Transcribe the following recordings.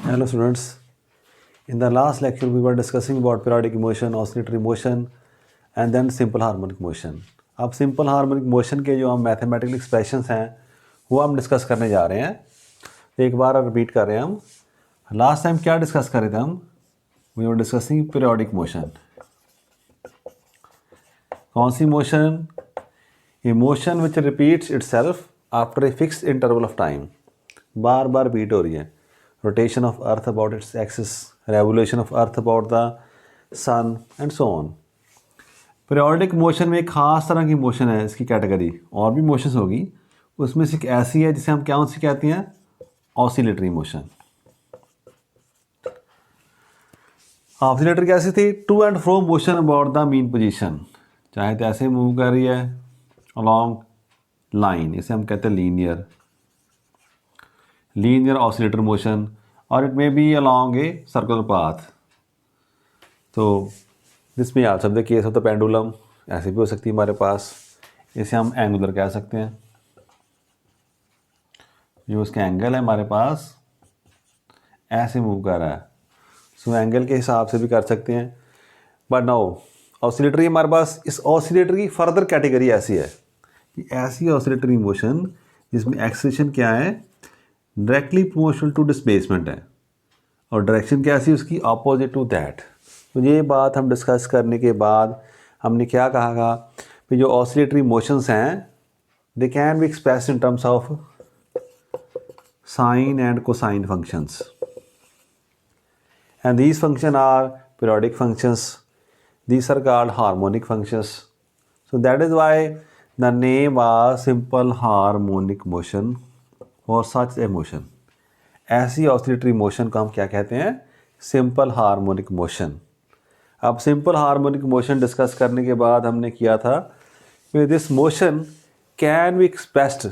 Hello students. In the last lecture we were discussing about periodic motion, oscillatory motion and then simple harmonic motion. अब simple harmonic motion के जो हम mathematical expressions हैं वो हम discuss करने जा रहे हैं. एक बार रिपीट कर रहे हैं हम. लास्ट टाइम क्या डिस्कस कर रहे थे हम? We were discussing periodic motion. कौन सी motion? A motion which repeats itself after a fix interval of time. बार बार रिपीट हो रही है. Rotation of earth about its axis, revolution of earth about the sun and so on. Periodic motion में एक खास तरह की मोशन है, इसकी कैटेगरी और भी मोशंस होगी, उसमें से एक ऐसी है जिसे हम क्या सी कहते हैं? Oscillatory motion. ऑसिलेटरी कैसी थी? To and fro motion about the mean position. चाहे तो ऐसे मूव कर रही है अलॉन्ग लाइन, इसे हम कहते हैं लीनियर ऑसिलेटर मोशन, और it may be along a circular path. तो दिस में also the case of the pendulum. ऐसे भी हो सकती है हमारे पास. इसे हम एंगुलर कह सकते हैं. जो उसका एंगल है हमारे पास ऐसे मूव कर रहा है, सो एंगल के हिसाब से भी कर सकते हैं. बट नाउ ऑसिलेटरी हमारे पास, इस ऑसिलेटरी की फर्दर कैटेगरी ऐसी है कि ऐसी ऑसिलेटरी मोशन जिसमें एक्सेलेरेशन क्या है? डायरेक्टली प्रोपोर्शनल टू डिस्प्लेसमेंट है, और डायरेक्शन क्या सी उसकी? Opposite to that. तो ये बात हम डिस्कस करने के बाद हमने क्या कहा कि जो ऑसिलेटरी मोशंस हैं they can be expressed in terms of sine and cosine functions, and these functions are periodic functions. These are called harmonic functions. So that is why the name was simple harmonic motion or such a motion. ऐसी oscillatory motion को हम क्या कहते हैं? Simple harmonic motion. अब simple harmonic motion discuss करने के बाद हमने किया था कि this motion can be expressed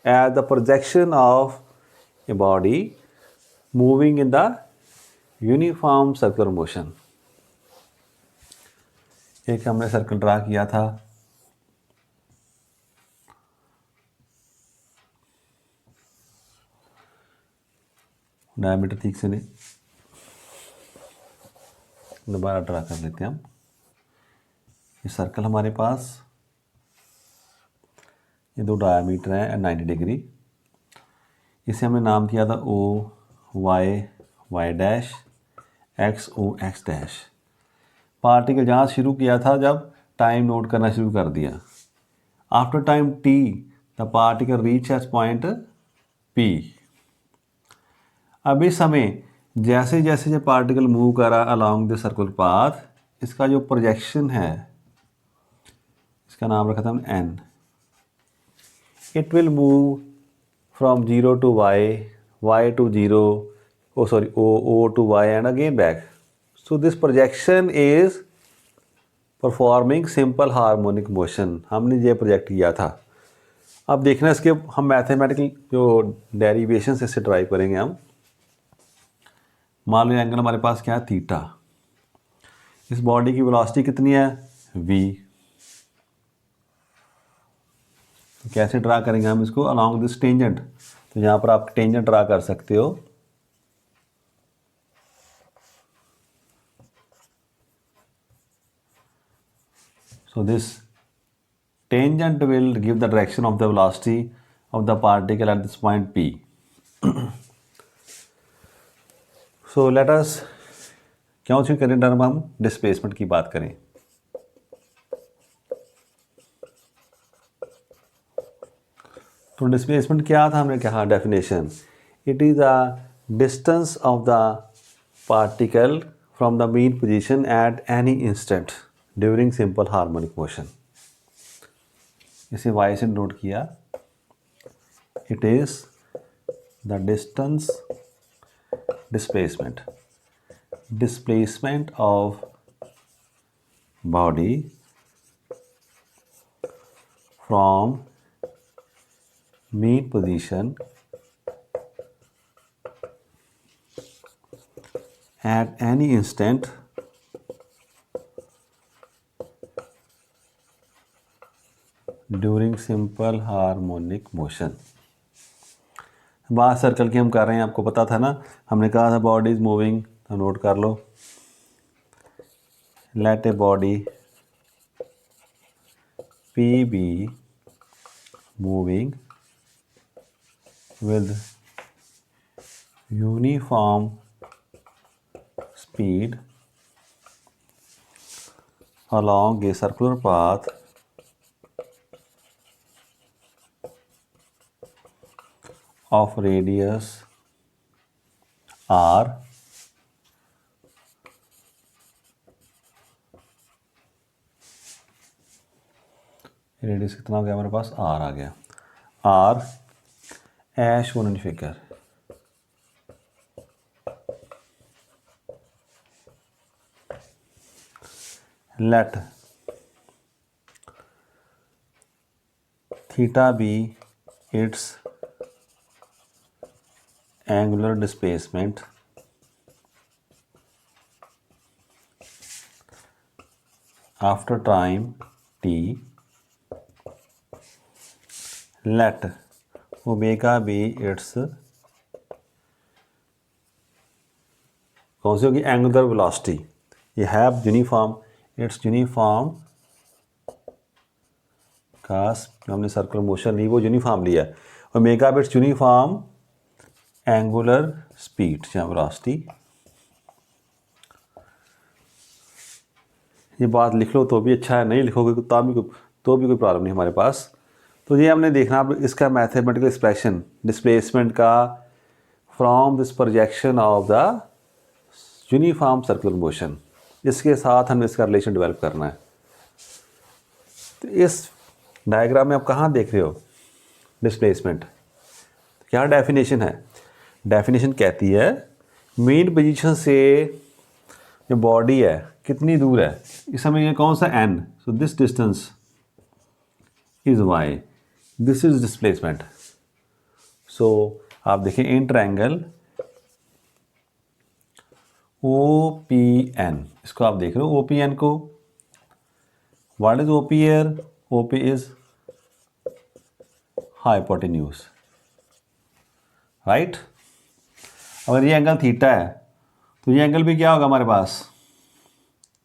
as the projection of a body moving in the uniform circular motion. एक हमने सर्कल ड्रा किया था, डायमीटर ठीक से नहीं, दोबारा ड्रा कर लेते हैं हम. ये सर्कल हमारे पास, ये दो डायमीटर हैं 90 डिग्री. इसे हमने नाम दिया था O Y Y dash, X O X dash. Particle जहाँ शुरू किया था जब टाइम नोट करना शुरू कर दिया. After time T the particle reach at point P. अब इस समय जैसे जैसे ये पार्टिकल मूव कर रहा अलॉन्ग द सर्कुलर पाथ, इसका जो प्रोजेक्शन है, इसका नाम रखा था हमने N. It will move from zero to Y to zero, O to Y and again back. So this projection is performing simple harmonic motion. हमने ये प्रोजेक्ट किया था. अब देखना इसके हम मैथमेटिकल जो डेरिवेशन से इससे ड्राइव करेंगे हम. मान लो एंगल हमारे पास क्या है? थीटा. इस बॉडी की वेलोसिटी कितनी है? v. तो कैसे ड्रा करेंगे हम इसको? Along this tangent. तो यहाँ पर आप टेंजेंट ड्रा कर सकते हो. So this tangent will give the direction of the velocity of the particle at this point P. So let us क्यों सी करें टर्म हम डिस्प्लेसमेंट की बात करें. तो डिस्प्लेसमेंट क्या था? हमने कहा definition, it is the distance of the particle from the mean position at any instant during simple harmonic motion. इसे वाई से नोट किया. It is the distance displacement of body from mean position at any instant during simple harmonic motion. बात circle की हम कर रहे हैं, आपको पता था ना, हमने कहा था बॉडी इज मूविंग, तो नोट कर लो, let a body P be moving with uniform speed along a circular path of radius r radius कितना हो गया हमारे पास, r आ गया, r as shown in figure. Let theta be its angular displacement after time t. Let omega be its, कौन सी होगी, angular velocity, ये हैव यूनिफॉर्म, इट्स यूनिफॉर्म का हमने सर्कुलर मोशन ली, वो यूनिफॉर्म लिया, omega be its uniform angular speed या वेलोसिटी। ये बात लिख लो तो भी अच्छा है, नहीं लिखोगे तो भी कोई प्रॉब्लम नहीं हमारे पास। तो ये हमने देखना अब इसका मैथमेटिकल एक्सप्रेशन डिस्प्लेसमेंट का from this projection of the uniform circular motion, इसके साथ हमें इसका रिलेशन डेवलप करना है। तो इस डायग्राम में आप कहाँ देख रहे हो डिस्प्लेसमेंट, क्या डेफिनेशन है, डेफिनेशन कहती है मेन पोजीशन से जो बॉडी है कितनी दूर है, इस समय ये कौन सा n, so this distance is y, this is displacement. So आप देखिए इन ट्रायंगल OPN, इसको आप देख रहे हो OPN को, what is OP here, OP is hypotenuse, right. अगर ये एंगल थीटा है तो ये एंगल भी क्या होगा हमारे पास,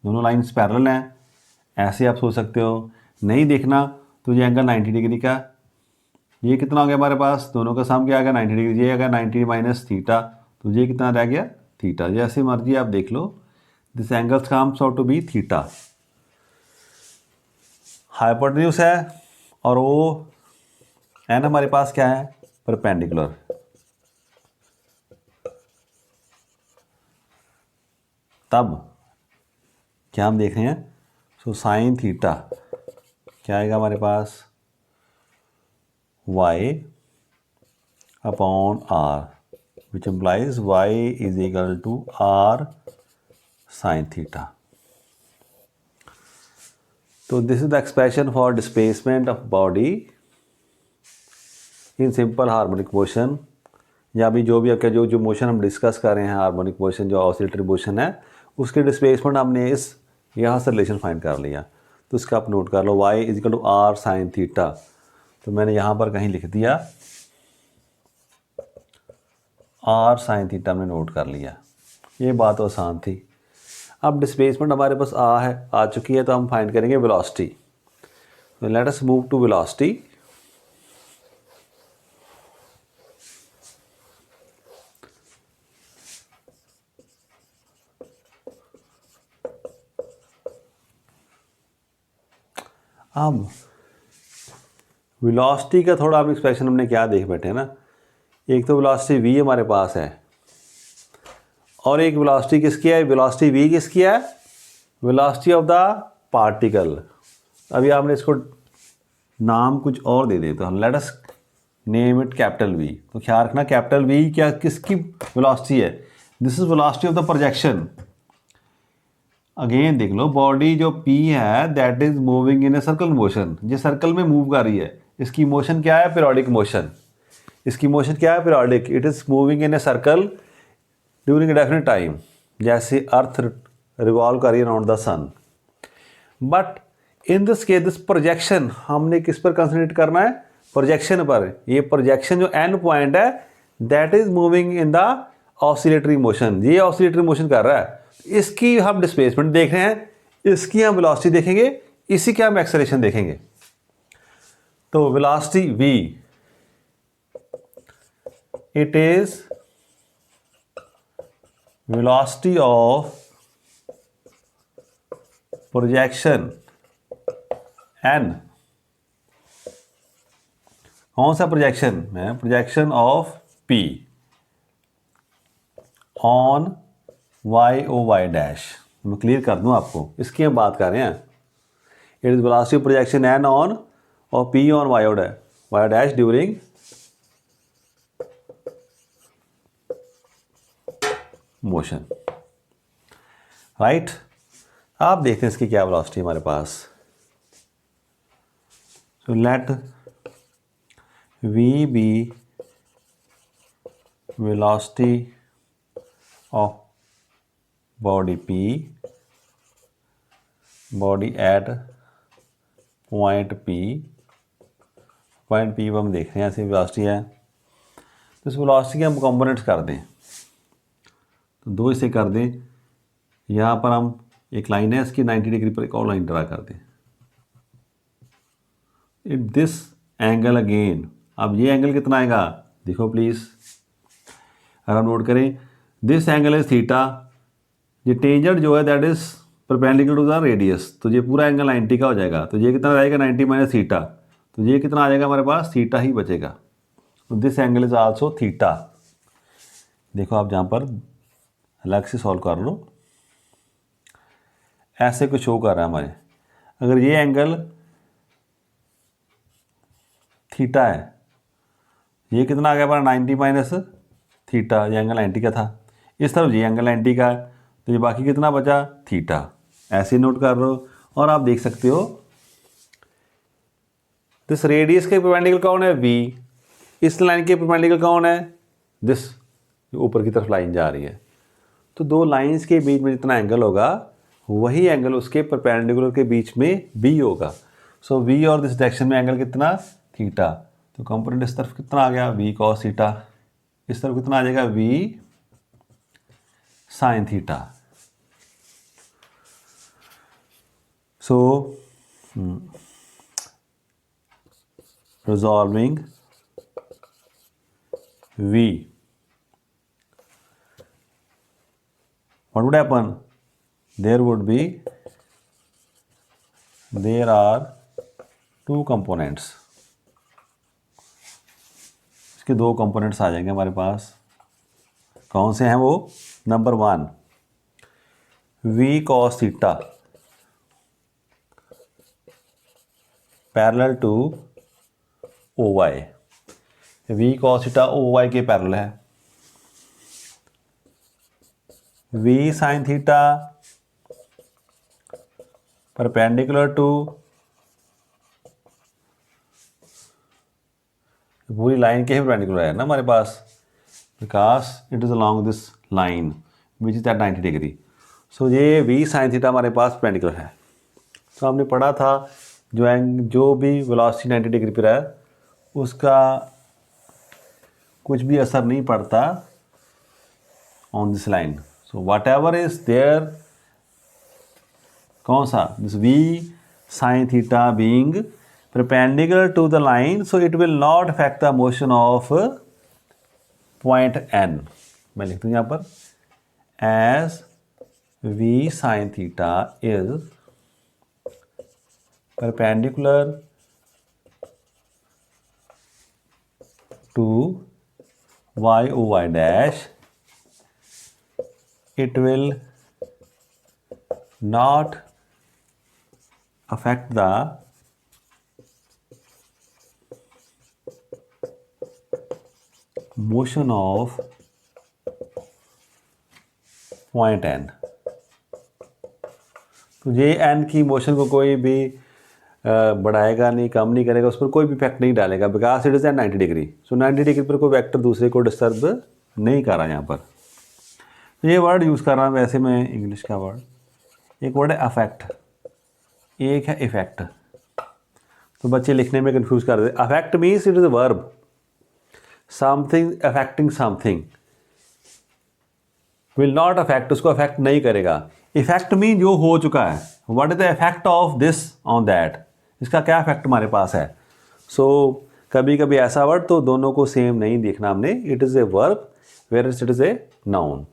दोनों लाइन्स पैरेलल हैं, ऐसे आप सोच सकते हो। नहीं देखना तो ये एंगल 90 डिग्री का, ये कितना हो गया हमारे पास, दोनों का सम क्या आ गया 90 डिग्री, ये आएगा 90 माइनस थीटा, तो ये कितना रह गया थीटा। जैसे मर्जी आप देख लो, this angle comes out to be theta, hypotenuse है, और वो एन हमारे पास क्या है, परपेंडिकुलर। तब क्या हम देख रहे हैं, सो साइन थीटा क्या आएगा हमारे पास, y upon r, which implies y is equal to r sin theta. So this is the expression for displacement of body in simple harmonic motion, या भी जो भी आपका जो मोशन हम डिस्कस कर रहे हैं, हार्मोनिक मोशन जो ऑसिलेटरी मोशन है, उसके डिस्प्लेसमेंट हमने इस यहाँ से रिलेशन फाइंड कर लिया। तो इसका आप नोट कर लो, y is equal to r sin theta, तो मैंने यहाँ पर कहीं लिख दिया r sin थीटा, मैंने नोट कर लिया। ये बात आसान थी। अब डिस्प्लेसमेंट हमारे पास आ चुकी है, तो हम फाइंड करेंगे वेलोसिटी। तो let us move to velocity. अब वेलोसिटी का थोड़ा हम एक्सप्रेशन हमने क्या देख बैठे हैं ना, एक तो वेलोसिटी v हमारे पास है, और एक वेलोसिटी किसकी है, वेलोसिटी v किसकी है, वेलोसिटी ऑफ द पार्टिकल। अभी आपने इसको नाम कुछ और दे देते हैं, let us name it capital v। तो ख्याल रखना कैपिटल v क्या किसकी वेलोसिटी है, this is velocity of the projection. Again देख लो, बॉडी जो p है that is moving in a circle motion, जो सर्कल में मूव कर रही है, इसकी मोशन क्या है, पीरियोडिक मोशन। इसकी मोशन क्या है, periodic, it is moving in a circle during a definite time, जैसे अर्थ रिवॉल्व कर रही है around the sun. But in this case this projection हमने किस पर कंसंट्रेट करना है, प्रोजेक्शन पर। ये प्रोजेक्शन जो एंड पॉइंट है that is moving in the oscillatory motion, ये ऑसिलेटरी मोशन कर रहा है, इसकी हम डिस्प्लेसमेंट देख रहे हैं, इसकी हम वेलोसिटी देखेंगे, इसी के हम एक्सेलरेशन देखेंगे। तो velocity v, it is velocity of projection n, कौन सा प्रोजेक्शन है? Projection of p on y o y dash. मैं क्लियर कर दूं आपको, इसकी हम बात कर रहे हैं। It is velocity projection n on और p on y dash during motion, right. आप देखते हैं इसकी क्या वेलोसिटी हमारे पास। So let v be velocity of body p, body at point p पर हम देख रहे हैं ऐसी वेलोसिटी है। तो इस वेलोसिटी के हम कंपोनेंट्स कर दें, तो दो इसे कर दें। यहाँ पर हम एक लाइन है, इसकी 90 डिग्री पर एक और लाइन ड्रा कर दें। इट दिस एंगल अगेन, अब ये एंगल कितना आएगा देखो प्लीज़, अगर हम नोट करें, दिस एंगल इज थीटा, ये टेंजेंट जो है that is perpendicular to the radius, तो ये पूरा एंगल 90 का हो जाएगा। तो ये कितना रहेगा 90 माइनस थीटा, तो ये कितना आ जाएगा हमारे पास, थीटा ही बचेगा। तो this angle is also theta. देखो आप जहाँ पर अलग से सॉल्व कर लो, ऐसे कुछ शो कर रहा है हमारे। अगर ये एंगल थीटा है, ये कितना आ गया हमारा 90 माइनस थीटा, ये एंगल 90 का था। इस तरफ ये एंगल 90 का है, तो ये बाकी कितना बचा, थीटा। ऐसे नोट कर लो। और आप देख सकते हो दिस रेडियस के परपेंडिकुलर कौन है, v। इस लाइन के परपेंडिकुलर कौन है, दिस, ऊपर की तरफ लाइन जा रही है। तो दो लाइंस के बीच में जितना एंगल होगा वही एंगल उसके परपेंडिकुलर के बीच में b होगा। सो v और दिस डायरेक्शन में एंगल कितना, थीटा। तो कंपोनेंट इस तरफ कितना आ गया, v cos थीटा, इस तरफ कितना आ जाएगा, v sin theta. So resolving v, what would happen, there are two components, इसके दो कंपोनेंट्स आ जाएंगे हमारे पास। कौन से हैं वो, number 1 v cos theta parallel to OY, v cos theta OY के पैरेलल है। v sin theta perpendicular to, पूरी लाइन के ही परपेंडिकुलर है ना हमारे पास, because it is along this line which is at 90 degree. So ये v sin थीटा हमारे पास परपेंडिकुलर है। तो हमने पढ़ा था जो भी वेलोसिटी 90 डिग्री पर है उसका कुछ भी असर नहीं पड़ता on this line. So whatever is there, कौन सा, this v sin theta being perpendicular to the line, so it will not affect the motion of point n। मैं लिख दूँ यहाँ पर as v sin theta is perpendicular to y o y dash, it will not affect the motion of point n। तो ये n की motion को कोई भी बढ़ाएगा नहीं, कम नहीं करेगा, उस पर कोई भी इफेक्ट नहीं डालेगा, because it is at 90 degree. So 90 degree पर कोई वेक्टर दूसरे को डिस्टर्ब नहीं कर रहा यहाँ पर। तो ये वर्ड यूज़ कर रहा हूँ, वैसे मैं इंग्लिश का वर्ड, एक वर्ड है अफेक्ट, एक है इफेक्ट। तो बच्चे लिखने में कंफ्यूज कर देते। Affect means it is a verb, something affecting something will not affect, उसको अफेक्ट नहीं करेगा। इफेक्ट मीन जो हो चुका है, what is the effect of this on that, इसका क्या इफेक्ट हमारे पास है। सो कभी कभी ऐसा वर्ड तो दोनों को सेम नहीं देखना हमने, it is a verb where it is a noun.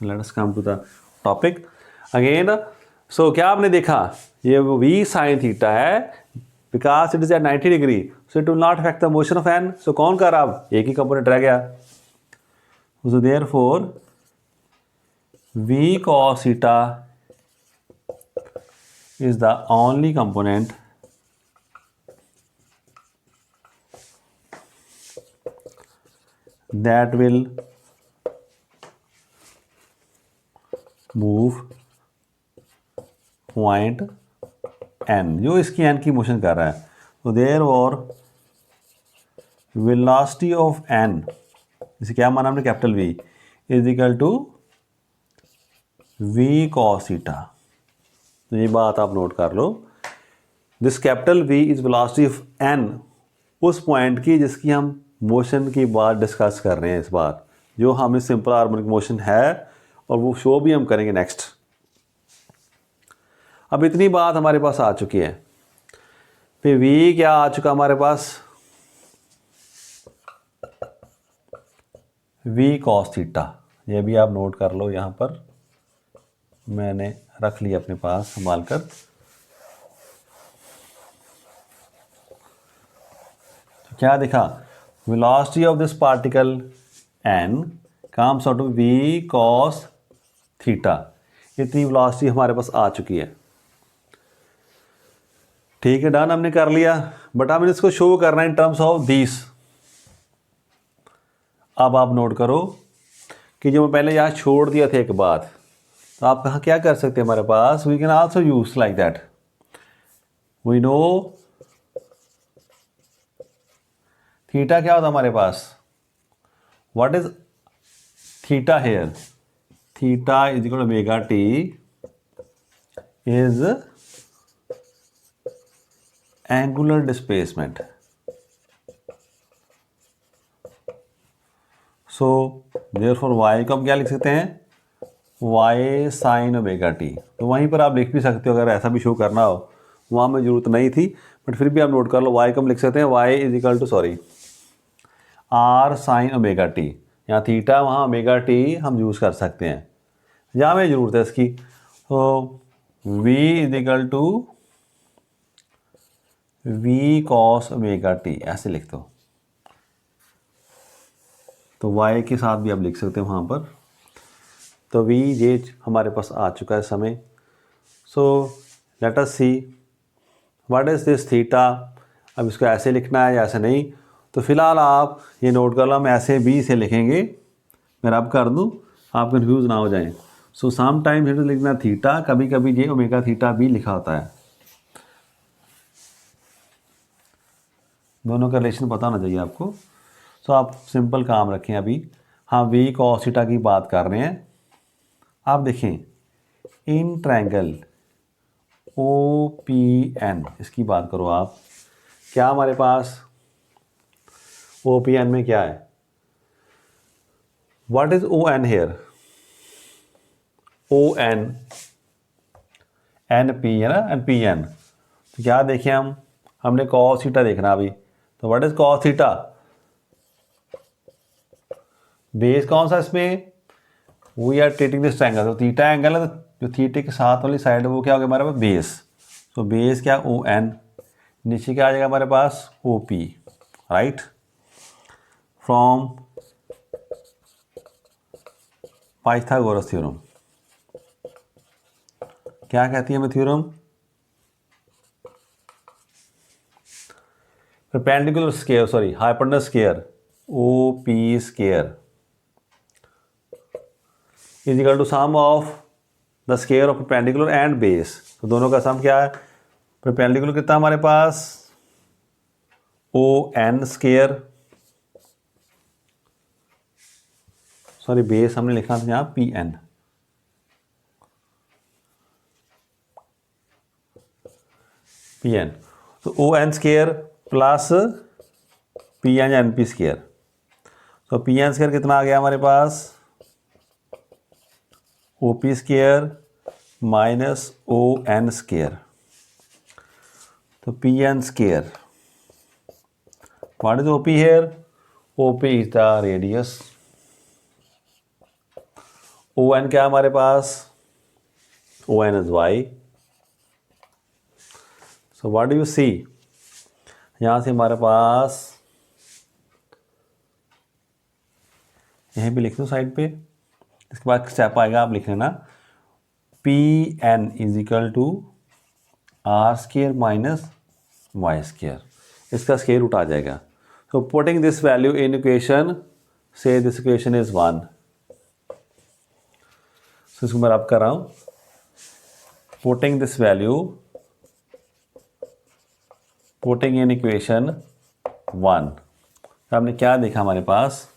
Let us come to the topic again. So क्या आपने देखा, ये वी साइन थीटा है because it is at 90 degree, so it will not affect the motion of N. So कौन कर रहा, अब एक ही कंपोनेंट रह गया। So therefore v cos theta is the only component that will move point n, जो इसकी n की मोशन कर रहा है। तो therefore velocity of n, इसे क्या माना हमने, capital V is equal to v cos theta। तो ये बात आप नोट कर लो, this capital V is velocity of n, उस पॉइंट की जिसकी हम मोशन की बात डिस्कस कर रहे हैं इस बार, जो हमें सिंपल हार्मोनिक मोशन है और वो शो भी हम करेंगे नेक्स्ट। अब इतनी बात हमारे पास आ चुकी है, फिर V क्या आ चुका हमारे पास, v cos थीटा। ये भी आप नोट कर लो, यहाँ पर मैंने रख लिया अपने पास संभाल कर। तो क्या दिखा, velocity of this particle n comes out to v cos theta. इतनी वेलोसिटी हमारे पास आ चुकी है। ठीक है, डन, हमने कर लिया, बट हमें इसको शो करना है इन टर्म्स ऑफ दिस। अब आप नोट करो कि जो मैं पहले यहाँ छोड़ दिया था एक बात, तो आप कहाँ क्या कर सकते हैं, हमारे पास we can also use like that. We know theta क्या होता है हमारे पास, what is theta here, theta is equal to omega T is angular displacement. So therefore Y को हम क्या लिख सकते हैं, वाई साइन ओमेगा टी। तो वहीं पर आप लिख भी सकते हो, अगर ऐसा भी शो करना हो, वहाँ में जरूरत नहीं थी, बट फिर भी आप नोट कर लो, वाई को हम लिख सकते हैं Y is equal to R sine omega T. यहाँ थीटा वहाँ ओमेगा टी हम यूज़ कर सकते हैं, जहाँ हमें ज़रूरत है इसकी। तो v is equal to V cos omega T, ऐसे लिख दो। तो y के साथ भी आप लिख सकते हो वहाँ पर। तो v ये हमारे पास आ चुका है समय। So let us see what is this theta. अब इसको ऐसे लिखना है या ऐसे नहीं, तो फिलहाल आप ये नोट कर लो, हम ऐसे भी से लिखेंगे। मैं अब कर दूँ, आप कंफ्यूज ना हो जाएं। सो सम टाइम फिर लिखना थीटा, कभी कभी ये ओमेगा थीटा भी लिखा होता है। दोनों का रिलेशन पता होना चाहिए आपको। सो आप सिंपल काम रखें अभी, हाँ वी कॉस थीटा की बात कर रहे हैं। आप देखें in triangle O P N, इसकी बात करो आप, क्या हमारे पास ओ पी एन में क्या है, what is O N here, O N, N P है ना, एन पी एन। तो क्या देखें हमने कॉस थीटा देखना अभी, तो what is cos theta, base कौन सा इसमें, we are treating this triangle, तो थीटा एंगल है, तो जो थीटे के साथ वाली साइड है वो क्या हो गया हमारे पास, बेस। तो बेस क्या, ओ एन, नीचे क्या आ जाएगा हमारे पास, O P, right. From Pythagoras theorem, क्या कहती है हमें theorem, perpendicular square, sorry hypotenuse square, O P square is equal to sum of the square of perpendicular and base. तो दोनों का सम क्या है, परपेंडिकुलर कितना हमारे पास, O N square, sorry base हमने लिखा था यहाँ पी एन, पी एन, तो O N square plus P N या एन पी स्केयर। तो पी एन स्केयर कितना आ गया हमारे पास, O P square minus O N square. तो P N square, what is O P here, O P is the radius, O N क्या है हमारे पास, O N is Y. So what do you see, यहां से हमारे पास, यहीं पे लिख दो साइड पे, इसके बाद स्टेप आएगा आप लिख लेना, P N is equal to R square minus Y square, इसका स्केयर रूट आ जाएगा। So putting this value in equation, say this equation is 1। So इसको मैं रब कर रहा हूं, putting this value, putting in equation 1। हमने क्या देखा हमारे पास,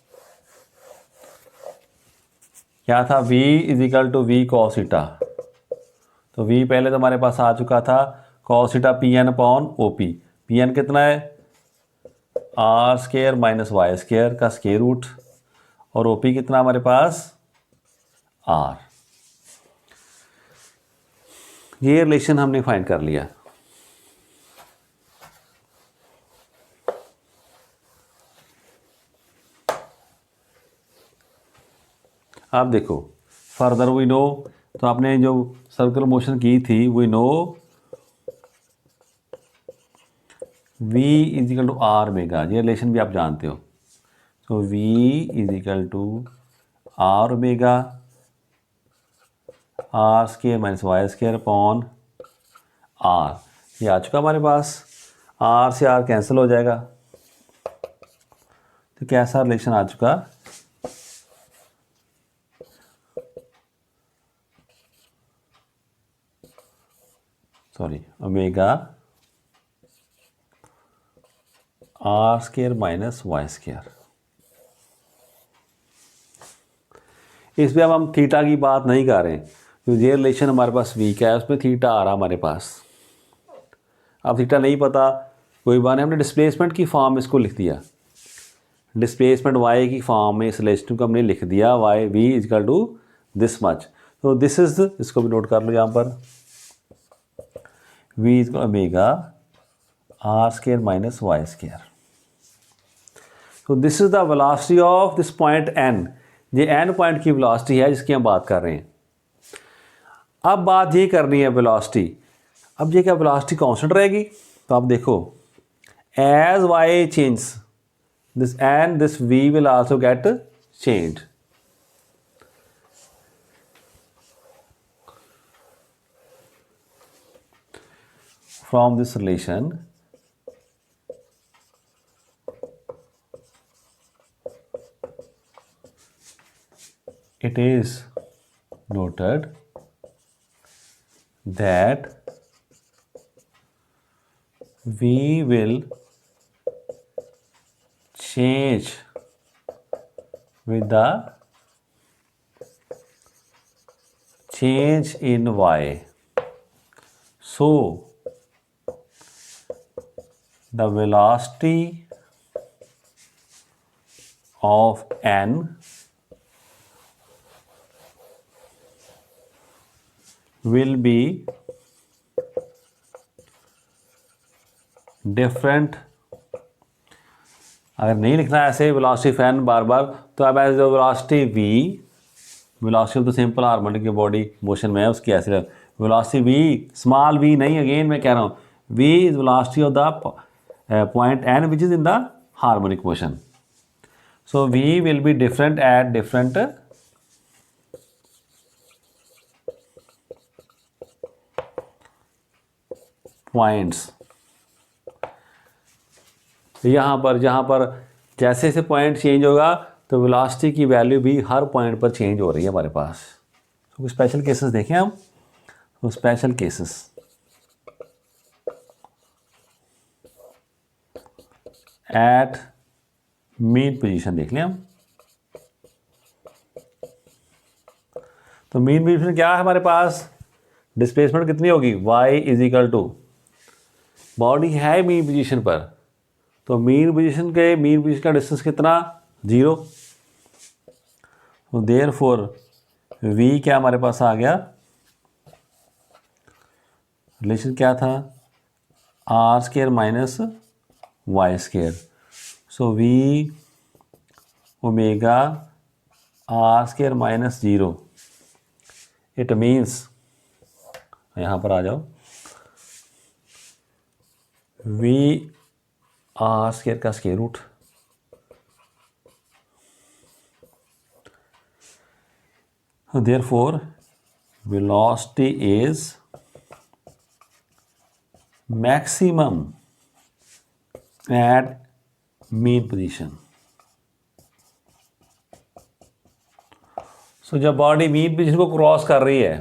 क्या था, v is equal to V cos theta. तो v पहले तो हमारे पास आ चुका था, cos theta P N upon O P. P N कितना है, R square minus Y square का स्केयर रूट, और ओ पी कितना हमारे पास, आर। ये रिलेशन हमने फाइंड कर लिया। आप देखो फर्दर वी नो, तो आपने जो सर्कुलर मोशन की थी, we know v is equal to R omega, ये रिलेशन भी आप जानते हो। So v is equal to R omega, R square minus Y square upon R. ये आ चुका हमारे पास, आर से आर कैंसिल हो जाएगा। तो कैसा रिलेशन आ चुका, sorry, omega R square minus Y square. इसमें अब हम थीटा की बात नहीं कर रहे हैं, तो ये रिलेशन हमारे पास वीक है, उसमें थीटा आ रहा हमारे पास। अब थीटा नहीं पता, कोई बात नहीं, हमने डिस्प्लेसमेंट की फॉर्म इसको लिख दिया, डिस्प्लेसमेंट वाई की फॉर्म में इस रिलेशन को हमने लिख दिया, Y V equal to this much. तो दिस इज, इसको भी नोट कर लो यहाँ पर, V is omega R square minus Y square. तो this is the velocity of this point N, ये एन पॉइंट की वेलोसिटी है जिसकी हम बात कर रहे हैं। अब बात ये करनी है वेलोसिटी, अब ये क्या वेलोसिटी कांस्टेंट रहेगी, तो आप देखो as Y change this and this we will also get change. From this relation it is noted that we will change with the change in y. So the velocity of n will be different। अगर नहीं लिखना ऐसे velocity fan बार बार, तो अब as velocity v, velocity of the simple harmonic body motion में है उसकी ऐसे वेलोसिटी वी, स्मॉल वी नहीं, अगेन मैं कह रहा हूँ, v is velocity of the point N which is in the harmonic motion. So v will be different at different points. यहाँ पर जहाँ पर जैसे जैसे पॉइंट चेंज होगा, तो वेलोसिटी की वैल्यू भी हर पॉइंट पर चेंज हो रही है हमारे पास। तो कुछ स्पेशल केसेस देखें हम, तो special cases at mean position देख लें हम। तो मीन पोजीशन क्या है हमारे पास, डिस्प्लेसमेंट कितनी होगी, y is equal to, body है मीन पोजीशन पर, तो मीन पोजीशन का डिस्टेंस कितना, 0। तो देयरफॉर v क्या हमारे पास आ गया, रिलेशन क्या था, r² minus y²। So v omega r² minus 0, it means, यहाँ पर आ जाओ, v r² का square root, therefore velocity is maximum at mean position। So जब बॉडी मीन पोजीशन को क्रॉस कर रही है,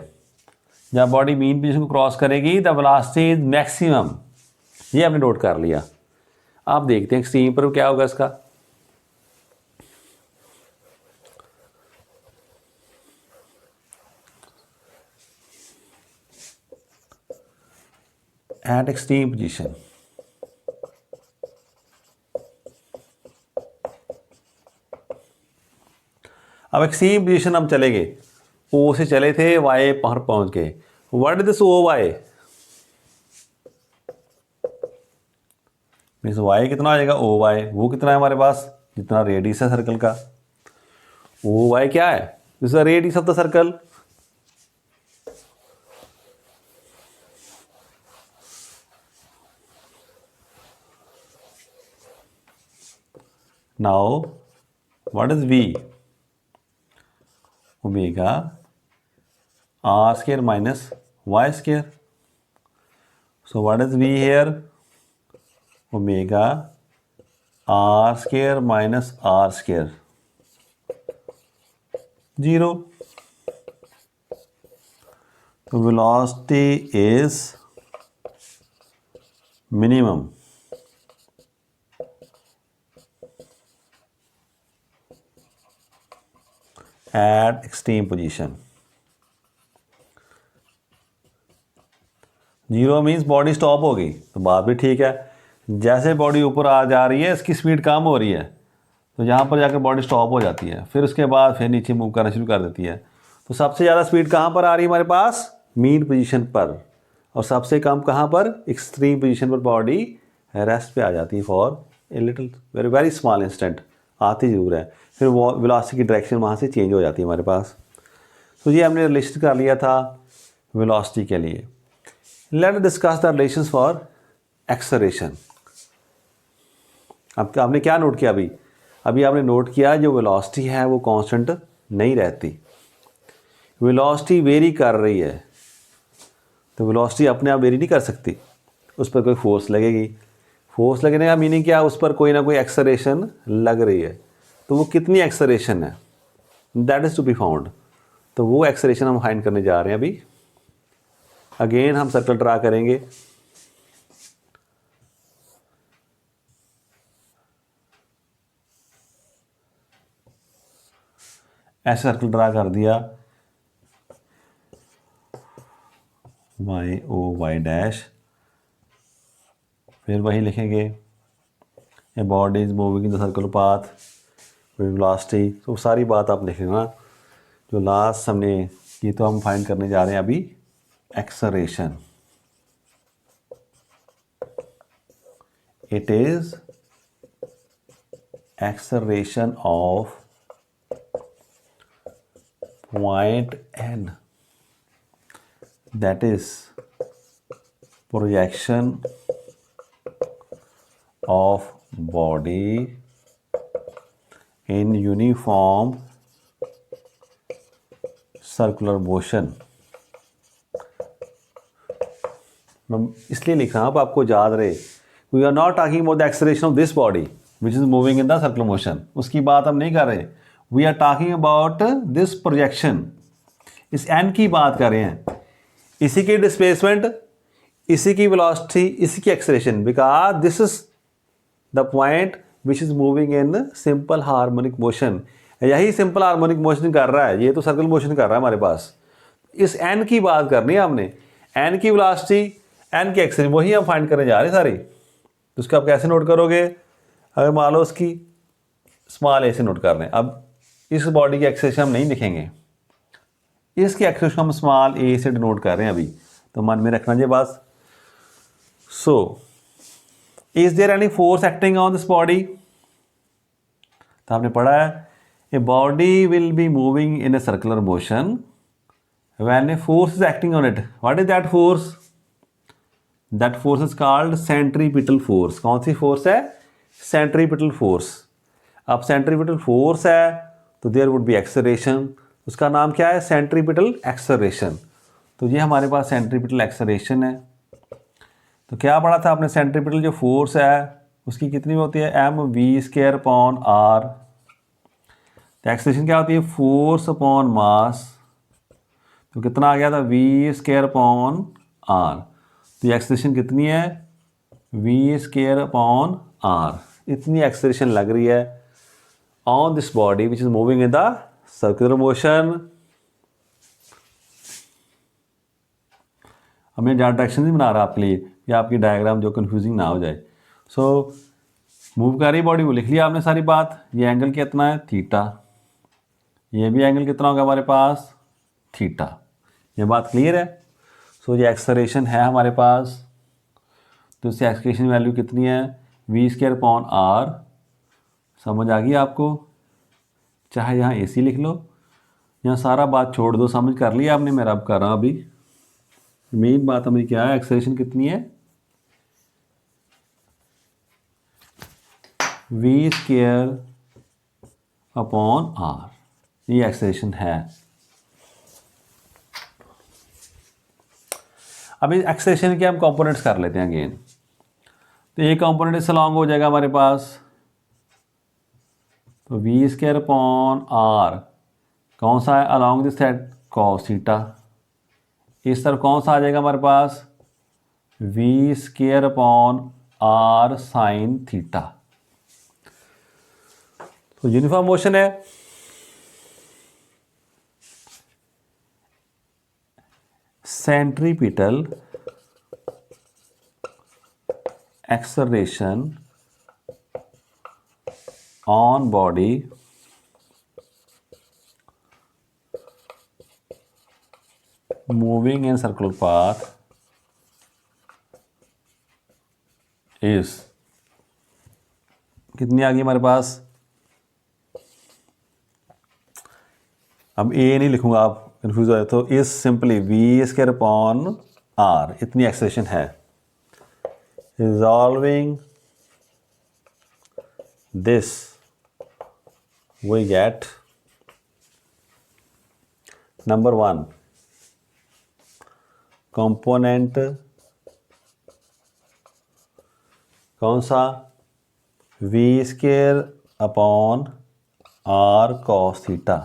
जब बॉडी मीन पोजीशन को क्रॉस करेगी द वेलोसिटी इज मैक्सिमम, ये आपने नोट कर लिया। आप देखते हैं एक्सट्रीम पर क्या होगा इसका, एट एक्सट्रीम पोजीशन, अब एक्सट्रीम पोजीशन हम चले गए, ओ से चले थे वाई पर पहुंच गए। What is this O Y, means Y कितना आ जाएगा, ओ वाई वो कितना है हमारे पास, जितना रेडियस है सर्कल का। ओ वाई क्या है, this is the radius of the circle. Now what is v, omega r² minus y²। So what is v here, omega r² minus r², 0। तो velocity is minimum at extreme position. 0 means body stop हो गई, तो बात भी ठीक है। जैसे body ऊपर आ जा रही है इसकी स्पीड कम हो रही है, तो यहाँ पर जाकर बॉडी स्टॉप हो जाती है, फिर उसके बाद फिर नीचे मूव करना शुरू कर देती है। तो सबसे ज़्यादा स्पीड कहाँ पर आ रही है हमारे पास, मीन पोजीशन पर, और सबसे कम कहाँ पर, एक्सट्रीम पोजीशन पर बॉडी रेस्ट पे आ जाती है for a little very very small instant, आती ज़रूर है, फिर वो वेलोसिटी की डायरेक्शन वहाँ से चेंज हो जाती है हमारे पास। तो ये हमने रिलेशन कर लिया था वेलोसिटी के लिए। Let us discuss the relations for acceleration. अब आपने क्या नोट किया, अभी आपने नोट किया जो वेलोसिटी है वो कांस्टेंट नहीं रहती, वेलोसिटी वेरी कर रही है। तो वेलोसिटी अपने आप वेरी नहीं कर सकती, उस पर कोई फोर्स लगेगी, फोर्स लगने का मीनिंग क्या है, उस पर कोई ना कोई एक्सेलरेशन लग रही है। तो वो कितनी एक्सेलरेशन है, that is to be found. तो वो एक्सेलरेशन हम फाइंड करने जा रहे हैं अभी। अगेन हम सर्कल ड्रा करेंगे, ऐसे सर्कल ड्रा कर दिया, वाई ओ वाई डैश, फिर वही लिखेंगे a body is moving in the circle path with velocity. तो सारी बात आप लिख लेना। जो लास्ट हमने ये तो हम फाइंड करने जा रहे हैं अभी acceleration. It is acceleration of point n, that is projection of body in uniform circular motion। मैं इसलिए लिख रहा हूँ आपको याद रहे, we are not talking about the acceleration of this body which is moving in the circular motion, उसकी बात हम नहीं कर रहे। We are talking about this projection, इस एन की बात कर रहे हैं, इसी की डिस्प्लेसमेंट, इसी की वेलोसिटी, इसी की acceleration, because this is the point which is moving in simple harmonic motion. यही सिंपल हार्मोनिक मोशन कर रहा है, ये तो सर्कल मोशन कर रहा है हमारे पास। इस एन की बात करनी है हमने, एन की वेलोसिटी, एन की एक्सेलरेशन, वही हम फाइंड करने जा रहे हैं सारी। तो उसको आप कैसे नोट करोगे, अगर मान लो उसकी स्मॉल ए से नोट कर रहे हैं, अब इस बॉडी की एक्सेलेरेशन हम नहीं लिखेंगे, इसकी एक्सेलेरेशन हम स्मॉल ए से डिनोट कर रहे हैं अभी, तो मन में रखना ये बात। So is there any force acting on this body? तो आपने पढ़ा है a body will be moving in a circular motion when a force is acting on it. What is that force? That force is called centripetal force. कौन सी force है? Centripetal force. अब centripetal force है तो there would be acceleration, उसका नाम क्या है? Centripetal acceleration. तो ये हमारे पास सेंट्रीपिटल एक्सेलरेशन है। तो क्या पढ़ा था आपने? सेंट्रीपिटल जो फोर्स है उसकी कितनी होती है? mv² upon r। तो एक्सेलरेशन क्या होती है? Force upon mass. तो कितना आ गया था? v² upon r। तो ये एक्सेलरेशन कितनी है? v² upon r। इतनी एक्सेलरेशन लग रही है on this body which is moving in the circular motion. अब मैं ज़्यादा डायरेक्शन नहीं बना रहा आपके लिए, या आपकी डायग्राम जो कंफ्यूजिंग ना हो जाए। सो मूव कर रही बॉडी, वो लिख लिया आपने सारी बात। ये एंगल कितना है? थीटा। ये भी एंगल कितना होगा हमारे पास? थीटा। ये बात क्लियर है? सो ये एक्सेलरेशन है हमारे पास, तो इससे एक्सेलरेशन वैल्यू कितनी है? v² upon r। समझ आ गई आपको? चाहे यहाँ AC लिख लो, यहाँ सारा बात छोड़ दो, समझ कर लिया आपने। मैं अब कर रहा हूँ अभी। मेन बात हमारी क्या है? एक्सेलरेशन कितनी है? v² upon r। ये एक्सेलरेशन है। अभी एक्सेलरेशन के हम कंपोनेंट्स कर लेते हैं अगेन। तो ये कंपोनेंट इस अलॉन्ग हो जाएगा हमारे पास, तो v² अपॉन r कौन सा है? Along this side cos theta. इस तरफ कौन सा आ जाएगा हमारे पास? v² upon r sine theta. तो यूनिफॉर्म मोशन है। Centripetal acceleration on body moving in circular path is कितनी आ गई हमारे पास? अब ए नहीं लिखूंगा, आप कंफ्यूज हो जाए तो is simply v² upon r। इतनी एक्सेलरेशन है। Resolving this we get number 1 component कौन सा? v² upon r cos theta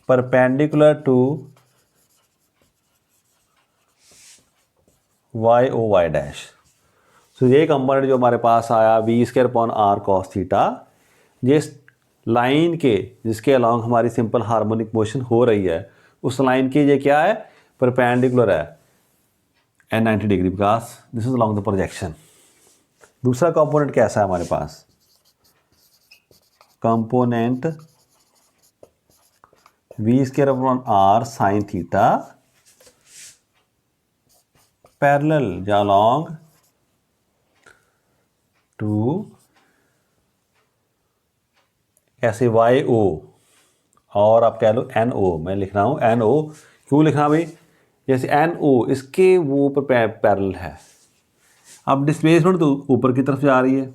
perpendicular to y dash. तो ये कंपोनेंट जो हमारे पास आया v² upon r cos theta, जिस लाइन के जिसके अलॉन्ग हमारी सिंपल हार्मोनिक मोशन हो रही है, उस लाइन के ये क्या है? परपेंडिकुलर है and 90 degree, because this is along the projection. दूसरा कंपोनेंट कैसा है हमारे पास? Component v² upon r sine theta parallel या अलॉन्ग टू ऐसे YO, और आप कह लो NO। मैं लिख रहा हूँ NO। क्यों लिख रहा भाई? जैसे NO इसके वो पर पैरेलल है। अब डिस्प्लेसमेंट तो ऊपर की तरफ जा रही है,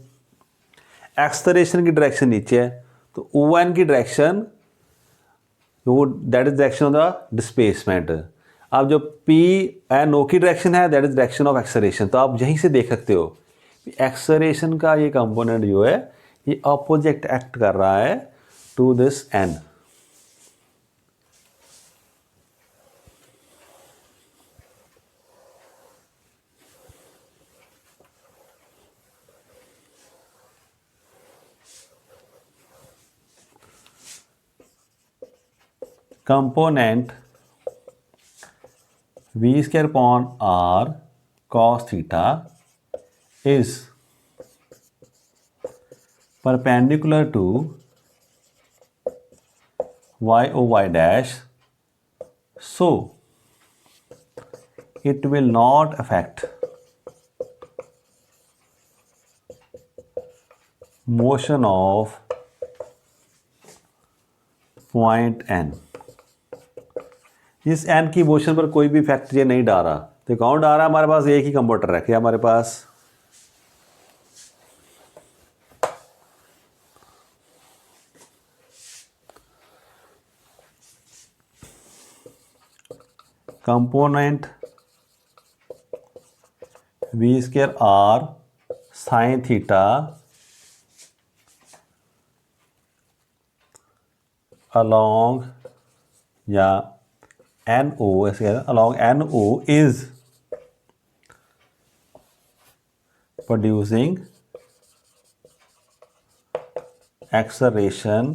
एक्सेलरेशन की डायरेक्शन नीचे है, तो ON की डायरेक्शन वो that is direction of the displacement. अब जो PNO की डायरेक्शन है that is direction of acceleration. तो आप यहीं से देख सकते हो एक्सेलरेशन का ये कंपोनेंट जो है ये अपोजिट एक्ट कर रहा है to this N। Component v² upon r cos theta is perpendicular to y o y dash, so it will not affect motion of point n। इस n की मोशन पर कोई भी इफेक्ट ये नहीं डाल रहा, तो कौन डाल रहा है? हमारे पास एक ही कंप्यूटर है क्या हमारे पास? Component v square r sine theta along या NO, ऐसे कहते हैं along NO is producing acceleration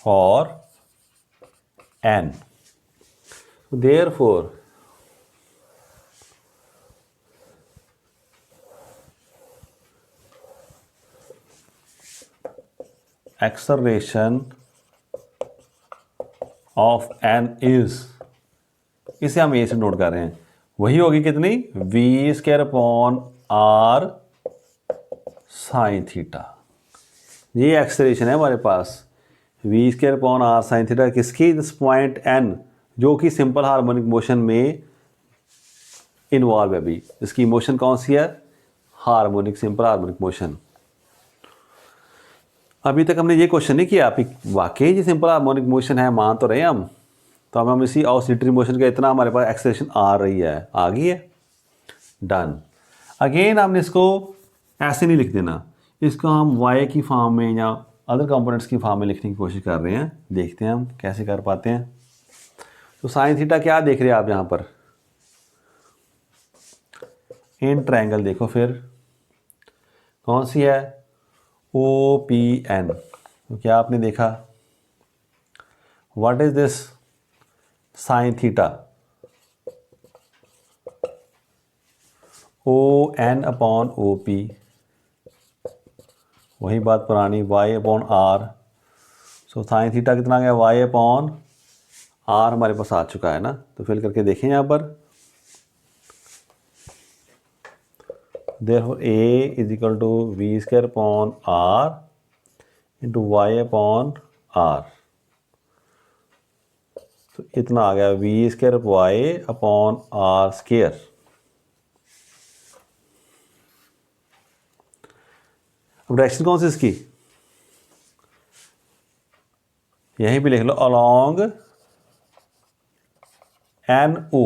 for n। Therefore acceleration of n is, इसे हम ए से नोट कर रहे हैं, वही होगी कितनी? v square upon r sine theta. ये एक्सेलरेशन है हमारे पास, v square upon r sine theta किसकी? इस पॉइंट n जो कि सिंपल हार्मोनिक मोशन में इन्वॉल्व है। अभी इसकी मोशन कौन सी है? Harmonic, simple harmonic motion. अभी तक हमने ये क्वेश्चन नहीं किया आप वाकई ये सिंपल हार्मोनिक मोशन है, मान तो रहे हैं हम, तो हम इसी ऑसिलेटरी मोशन का इतना हमारे पास एक्सेलरेशन आ रही है, आ गई है, डन। अगेन हमने इसको ऐसे नहीं लिख देना, इसको हम y की फॉर्म में या अदर कंपोनेंट्स की फॉर्म में लिखने की कोशिश कर रहे हैं, देखते हैं हम कैसे कर पाते हैं। तो साइन थीटा क्या देख रहे हैं आप यहाँ पर? इन ट्रायंगल देखो फिर कौन सी है? OPN। तो क्या आपने देखा? What is this? Sine theta ON upon OP, वही बात पुरानी, y upon r। So sine theta कितना गया? y अपॉन r हमारे पास आ चुका है ना। तो फिल करके देखें यहाँ पर, therefore a is equal to v square upon r into y upon r। तो इतना आ गया v square y upon r square. अब डायरेक्शन कौन सी इसकी? यहीं पे लिख लो along NO।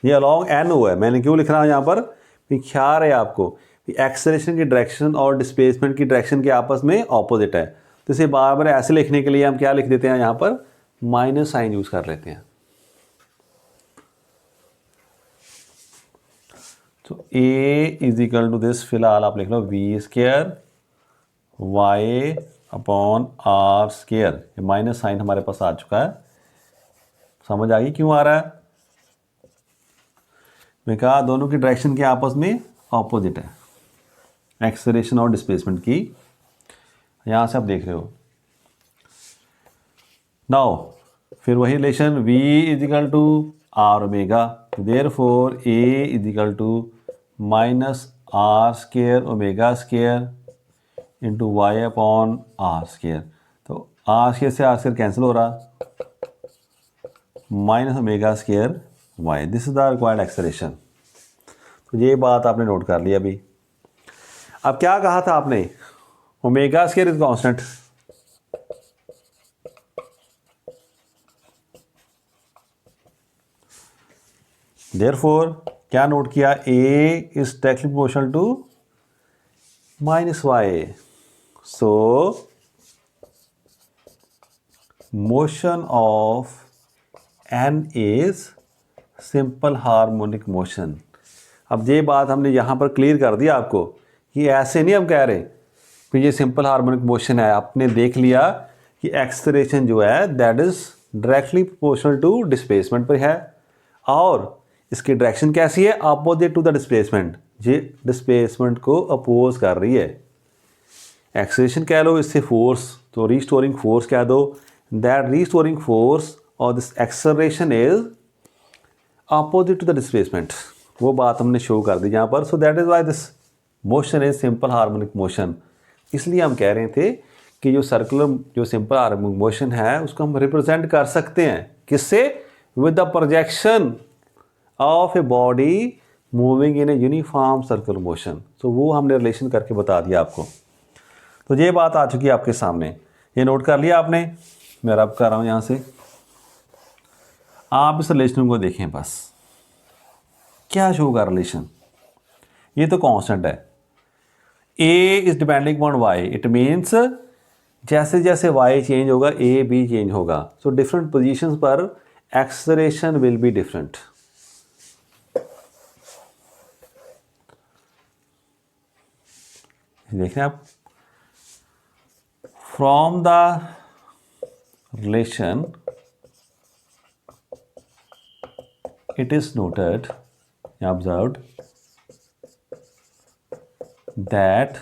ये अलॉन्ग NO है, मैंने क्यों लिख रहा हूं यहाँ पर? ख्याल है आपको एक्सेलरेशन की डायरेक्शन और डिस्प्लेसमेंट की डायरेक्शन के आपस में ऑपोजिट है, तो इसे बार बार ऐसे लिखने के लिए हम क्या लिख देते हैं? यहाँ पर माइनस साइन यूज कर लेते हैं। तो A is equal to this, फिलहाल आप लिख लो v square y upon r square. ये माइनस साइन हमारे पास आ चुका है, समझ आ गई क्यों आ रहा है? मैं कहा दोनों की डायरेक्शन के आपस में ऑपोजिट है, एक्सेलरेशन और डिस्प्लेसमेंट की। यहां से आप देख रहे हो। नाउ फिर वही relation v is equal to r omega, therefore a is equal to minus r square omega square into y upon r square. तो r स्क्वायर से r स्क्वायर कैंसिल हो रहा, minus omega square y। This is the required acceleration. तो ये बात आपने note कर ली अभी। अब क्या कहा था आपने? Omega square is constant, therefore क्या नोट किया? a is directly proportional to minus y, so motion of n is simple harmonic motion. अब ये बात हमने यहाँ पर क्लियर कर दी आपको कि ऐसे नहीं हम कह रहे कि ये सिंपल हार्मोनिक मोशन है। आपने देख लिया कि एक्सेलरेशन जो है that is directly proportional to displacement पर है, और इसकी डायरेक्शन कैसी है? Opposite to the displacement. ये डिस्प्लेसमेंट को अपोज कर रही है। एक्सेलरेशन कह लो, इससे फोर्स, तो रीस्टोरिंग फोर्स कह दो। दैट रीस्टोरिंग फोर्स और this acceleration is opposite to the displacement, वो बात हमने शो कर दी यहाँ पर। So that is why this motion is simple harmonic motion. इसलिए हम कह रहे थे कि जो सर्कुलर, जो सिंपल हार्मोनिक मोशन है उसको हम रिप्रेजेंट कर सकते हैं किससे, with the projection of a body moving in a uniform circular motion. तो वो हमने रिलेशन करके बता दिया आपको। तो ये बात आ चुकी है आपके सामने, ये नोट कर लिया आपने। मैं रब कर रहा हूँ यहाँ से, आप इस रिलेशन को देखें बस, क्या शो का रिलेशन, ये तो कांस्टेंट है। A is depending on y, it means जैसे जैसे वाई चेंज होगा ए भी चेंज होगा। सो डिफरेंट पोजीशंस पर एक्सेलरेशन विल बी डिफरेंट। देखें आप, from the relation it is noted, observed, that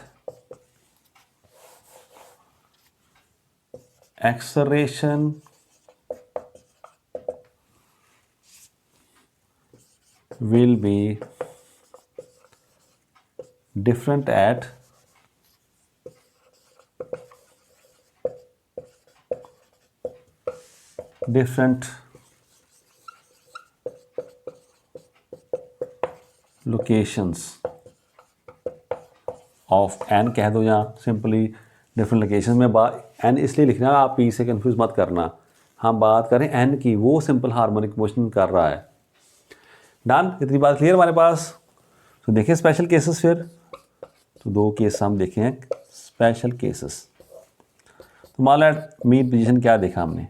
acceleration will be different at different locations of N कह दो, यहाँ सिंपली डिफरेंट लोकेशन में एन इसलिए लिखना, आप पी से कंफ्यूज मत करना। हम बात करें एन की, वो सिंपल हार्मोनिक मोशन कर रहा है। डन, इतनी बात क्लियर हमारे पास। तो देखिए स्पेशल केसेस फिर, तो दो केस हम देखे हैं स्पेशल केसेस। तो मान लो एट मीन पोजीशन क्या देखा हमने,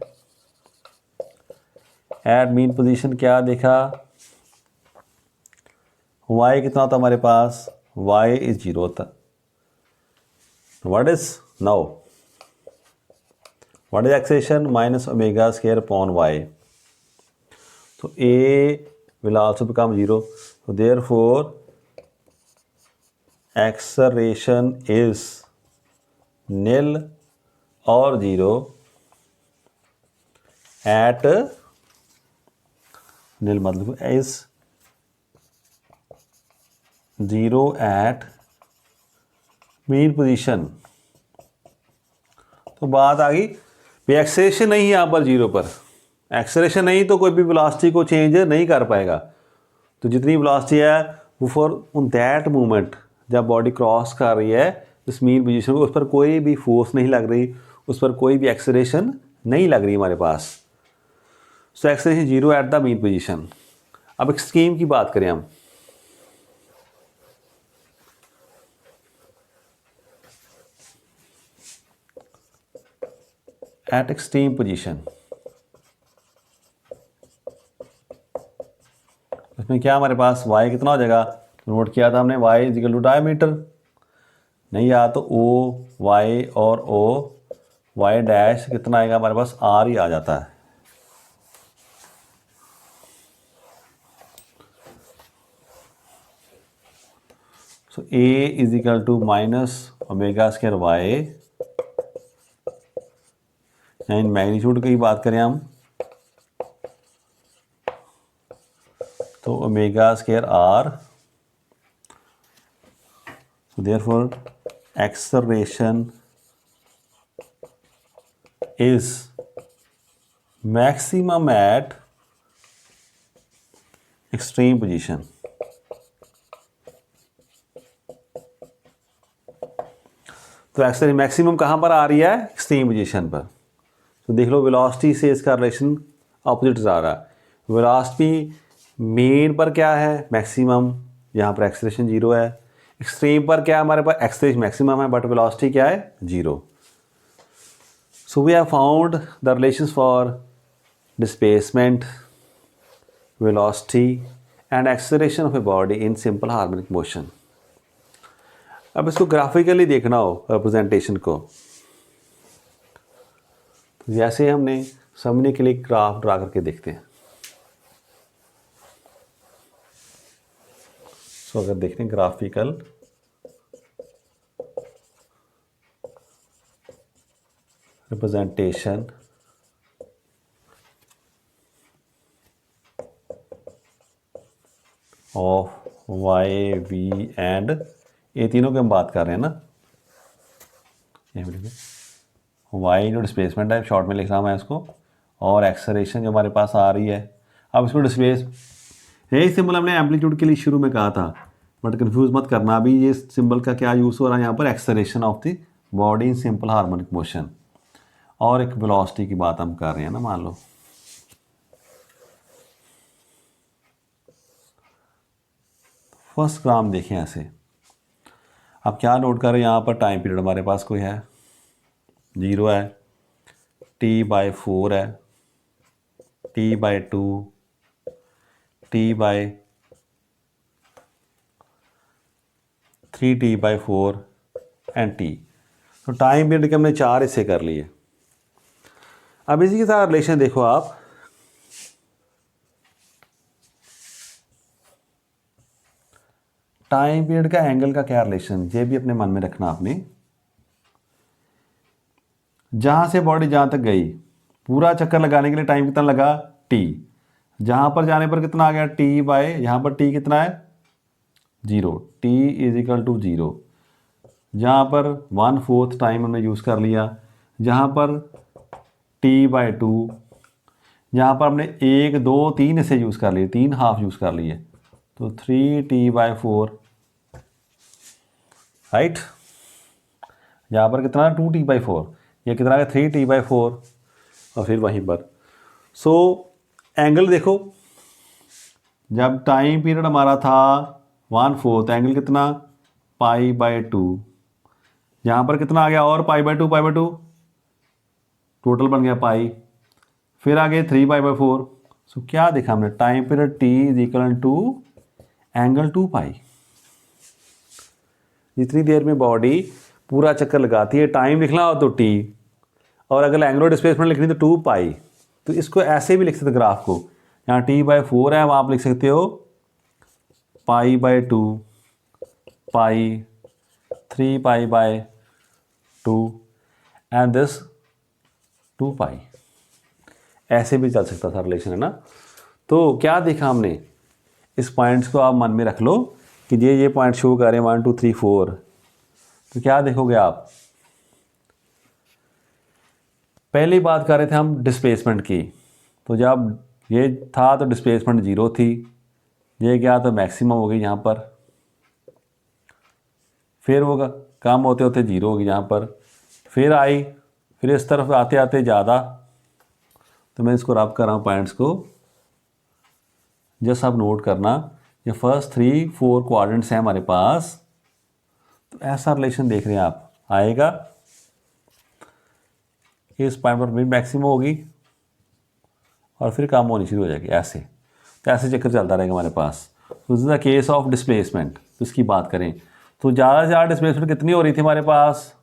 एट मीन पोजीशन क्या देखा, y कितना था हमारे पास, y इज 0 था। What is now, what is acceleration, minus omega square upon y। तो a will also become 0, so therefore acceleration is nil or 0 at nil मतलब is 0 at मीन पोजीशन। तो बात आ गई भी एक्सेलरेशन नहीं है यहाँ पर 0 पर, एक्सेलरेशन नहीं तो कोई भी वेलोसिटी को चेंज नहीं कर पाएगा। तो जितनी वेलोसिटी है वो फॉर उन दैट मोमेंट जब बॉडी क्रॉस कर रही है इस मीन पोजीशन को, उस पर कोई भी फोर्स नहीं लग रही, उस पर कोई भी एक्सेलरेशन नहीं लग रही हमारे पास। So acceleration 0 at the mean position. अब एक्सट्रीम की बात करें हम, एट एक्सट्रीम पोजीशन, इसमें क्या हमारे पास y कितना हो जाएगा, नोट किया था हमने y is equal to diameter, नहीं आ तो o y और o y डैश कितना आएगा हमारे पास r ही आ जाता है। सो a is equal to minus omega square y, in magnitude की बात करें हम तो omega square r। so therefore acceleration is maximum at extreme position। तो एक्सेलरेशन मैक्सिमम कहाँ पर आ रही है, एक्सट्रीम पोजीशन पर। तो देख लो वेलोसिटी से इसका रिलेशन ऑपोजिट आ रहा है। वेलोसिटी मेन पर क्या है, मैक्सिमम, यहाँ पर एक्सेलरेशन 0 है। एक्सट्रीम पर क्या है हमारे पास, एक्सेलरेशन मैक्सिमम है बट वेलोसिटी क्या है, 0। So we have found the relations for displacement, velocity and acceleration of a body in simple harmonic motion. अब इसको ग्राफिकली देखना हो रिप्रेजेंटेशन को, तो जैसे हमने समझने के लिए ग्राफ ड्रा करके देखते हैं। सो अगर देखें graphical representation of y v and, ये तीनों की हम बात कर रहे हैं ना, वाई जो डिस्प्लेसमेंट है शॉर्ट में लिख रहा हूँ मैं इसको, और एक्सेलरेशन जो हमारे पास आ रही है। अब इसको डिस्प्लेस, यही सिंबल हमने एम्पलीट्यूड के लिए शुरू में कहा था, बट कंफ्यूज मत करना, अभी ये सिंबल का क्या यूज़ हो रहा है यहाँ पर, acceleration of the body in simple harmonic motion, और एक वेलोसिटी की बात हम कर रहे हैं ना, मान लो। फर्स्ट ग्राम देखें ऐसे, अब क्या नोट कर रहे हैं यहाँ पर, टाइम पीरियड हमारे पास कोई है 0 है, T/4 है, T/2, T/3, T/4 and T। तो टाइम पीरियड के हमने 4 हिस्से कर लिए। अब इसी के साथ रिलेशन देखो आप, टाइम पीरियड का एंगल का क्या रिलेशन, ये भी अपने मन में रखना आपने। जहां से बॉडी जहां तक गई, पूरा चक्कर लगाने के लिए टाइम कितना लगा, T। जहां पर जाने पर कितना आ गया, T/, यहाँ पर T कितना है 0, T = 0। जहाँ पर 1/4 टाइम हमने यूज़ कर लिया, जहाँ पर T/2, जहाँ पर हमने 1, 2, 3 इसे यूज़ कर लिए, 3 हाफ यूज़ कर लिए, तो 3T/4, राइट। यहाँ पर कितना 2T/4, ये कितना है 3T/4, और फिर वहीं पर। सो एंगल देखो, जब टाइम पीरियड हमारा था 1/4, एंगल कितना π/2, यहाँ पर कितना आ गया और π/2, टोटल बन गया पाई, फिर आगे 3π/4। सो क्या देखा हमने, टाइम पीरियड T = एंगल 2π। जितनी देर में बॉडी पूरा चक्कर लगाती है, टाइम लिखना हो तो T, और अगर एंगुलर डिस्प्लेसमेंट लिखनी तो 2π। तो इसको ऐसे भी लिख सकते ग्राफ को, यहाँ T/4 है, वहाँ आप लिख सकते हो π/2, π, 3π/2 एंड दिस 2π। ऐसे भी चल सकता था रिलेशन, है ना। तो क्या देखा हमने, इस पॉइंट्स को आप मन में रख लो कि ये पॉइंट शो कर रहे हैं 1 2 3 4। तो क्या देखोगे आप, पहली बात कर रहे थे हम डिस्प्लेसमेंट की, तो जब ये था तो डिस्प्लेसमेंट 0 थी, ये गया तो मैक्सिमम हो गई यहाँ पर, फिर वो कम होते होते 0 हो गई यहाँ पर, फिर आई, फिर इस तरफ आते आते ज़्यादा। तो मैं इसको रब कर रहा हूँ पॉइंट्स को, जस्ट आप नोट करना, ये फर्स्ट 3 4 क्वाड्रेंट्स हैं हमारे पास। तो ऐसा रिलेशन देख रहे हैं आप, आएगा इस पॉइंट पर भी मैक्सिमम होगी और फिर कम होनी शुरू हो जाएगी, ऐसे। तो ऐसे चक्कर चलता रहेगा हमारे पास। तो this is the case of displacement. तो इसकी बात करें तो ज़्यादा से ज़्यादा डिस्प्लेसमेंट कितनी हो रही थी हमारे पास,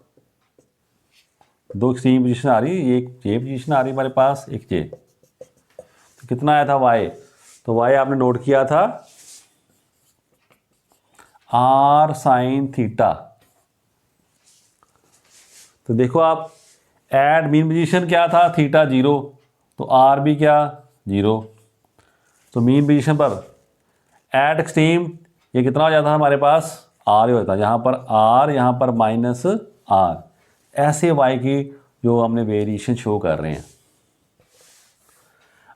2 एक्सट्रीम पोजीशन आ रही है, एक ये पोजीशन आ रही है हमारे पास, एक ये। तो कितना आया था y, तो y आपने नोट किया था r sin थीटा। तो देखो आप, एट मीन पोजीशन क्या था, थीटा 0, तो r भी क्या 0। तो मीन पोजीशन पर एट एक्सट्रीम ये कितना हो जाता हमारे पास, r ही होता, यहाँ पर r, यहाँ पर -r। ऐसे y की जो हमने वेरिएशन शो कर रहे हैं।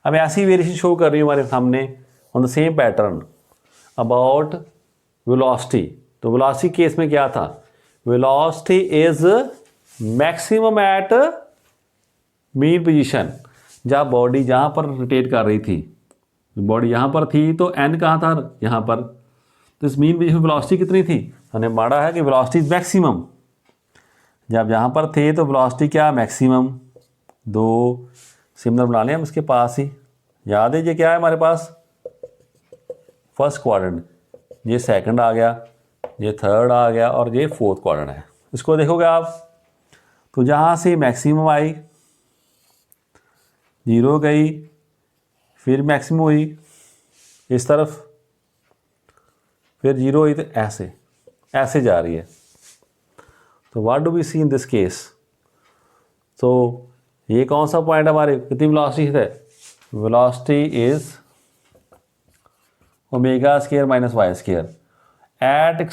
अब ऐसी वेरिएशन शो कर रही है हमारे सामने on the same pattern about velocity. तो वेलोसिटी केस में क्या था, velocity is maximum at mean position. जब बॉडी जहाँ पर रोटेट कर रही थी, बॉडी यहाँ पर थी तो n कहाँ था, यहाँ पर। तो इस मीन पोजीशन वेलोसिटी कितनी थी, हमने माना है कि वेलोसिटी इज मैक्सिमम। जब यहाँ पर थे तो वेलोसिटी क्या, मैक्सिमम। 2 सिमिलर बना लें हम इसके पास ही, याद है ये क्या है हमारे पास, फर्स्ट क्वाड्रेंट, ये सेकंड आ गया, ये थर्ड आ गया, और ये फोर्थ क्वाड्रेंट है। इसको देखोगे आप, तो जहाँ से मैक्सिमम आई 0 गई, फिर मैक्सिमम हुई इस तरफ, फिर 0 हुई तो ऐसे ऐसे जा रही है। तो what do we see in this case? तो ये कौन सा पॉइंट हमारे, कितनी वेलोसिटी है? Velocity is omega square minus y square at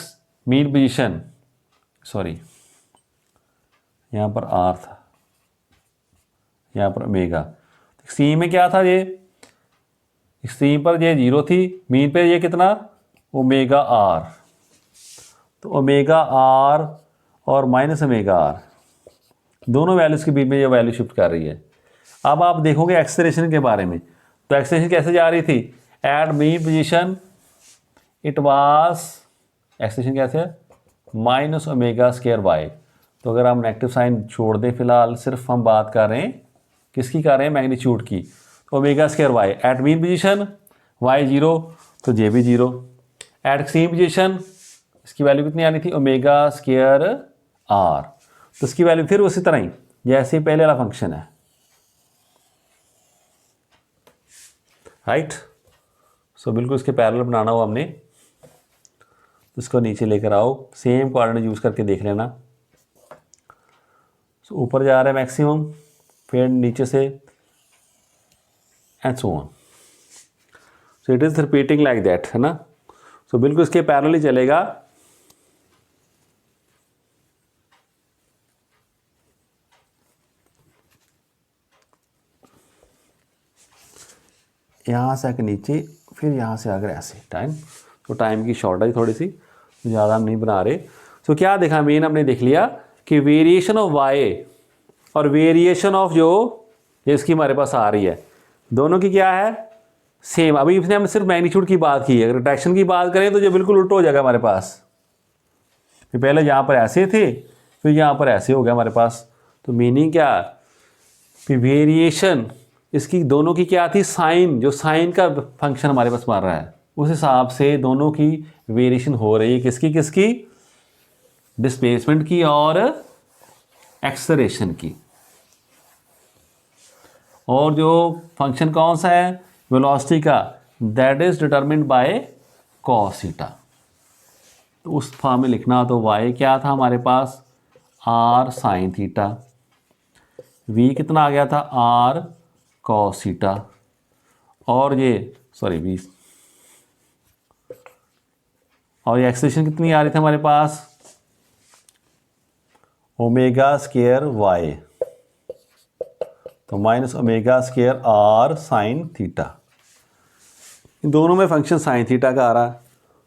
mean position, sorry यहाँ पर आर था, यहाँ पर ओमेगा। एक्सट्रीम में क्या था, ये एक्सट्रीम पर ये 0 थी, मीन पे ये कितना, ओमेगा आर। तो ओमेगा आर और माइनस ओमेगा आर दोनों वैल्यूज़ के बीच में ये वैल्यू शिफ्ट कर रही है। अब आप देखोगे एक्सेलरेशन के बारे में, तो एक्सेलरेशन कैसे जा रही थी? At mean position it was, acceleration कैसे है, माइनस ओमेगा स्क्वायर वाई। तो अगर हम नेगेटिव साइन छोड़ दें फिलहाल, सिर्फ हम बात कर रहे हैं किसकी, कर रहे हैं मैग्नीट्यूड की। तो omega square y at mean position, y 0 तो जे भी 0। एट एक्सट्रीम पोजीशन इसकी वैल्यू कितनी आनी थी, ओमेगा स्क्वायर आर। तो इसकी वैल्यू फिर उसी तरह ही जैसे पहले वाला फंक्शन है, राइट। सो बिल्कुल इसके पैरेलल बनाना हो हमने, तो इसको नीचे लेकर आओ, सेम कोऑर्डिनेट यूज़ करके देख लेना। सो ऊपर जा रहा है मैक्सिमम, फिर नीचे से and so on. So it is repeating like that, है ना। सो बिल्कुल इसके पैरेलल ही चलेगा। यहाँ से आकर नीचे, फिर यहाँ से आकर ऐसे टाइम, तो टाइम की शॉर्टेज थोड़ी सी, ज़्यादा हम नहीं बना रहे। तो क्या देखा, मेन हमने देख लिया कि वेरिएशन ऑफ वाई और वेरिएशन ऑफ जो ये इसकी हमारे पास आ रही है, दोनों की क्या है, सेम। अभी इसने हम सिर्फ मैग्नीट्यूड की बात की है, अगर रिट्रैक्शन की बात करें तो ये बिल्कुल उल्टा हो जाएगा हमारे पास। फिर पहले यहाँ पर ऐसे थे, फिर यहाँ पर ऐसे हो गया हमारे पास। तो मीनिंग क्या, फिर वेरिएशन इसकी दोनों की क्या थी, साइन, जो साइन का फंक्शन हमारे पास मार रहा है, उस हिसाब से दोनों की वेरिएशन हो रही है। किसकी किसकी, डिस्प्लेसमेंट की और एक्सेलरेशन की। और जो फंक्शन कौन सा है, वेलोसिटी का, that is determined by cos theta. तो उस फॉर्म में लिखना, तो y क्या था हमारे पास, r साइन थीटा, v कितना आ गया था, r कॉस थीटा, और ये सॉरी v, और ये एक्सेलरेशन कितनी आ रही थी हमारे पास, ओमेगा स्क्वायर वाई, तो minus omega square r sine theta. इन दोनों में फंक्शन साइन थीटा का आ रहा है,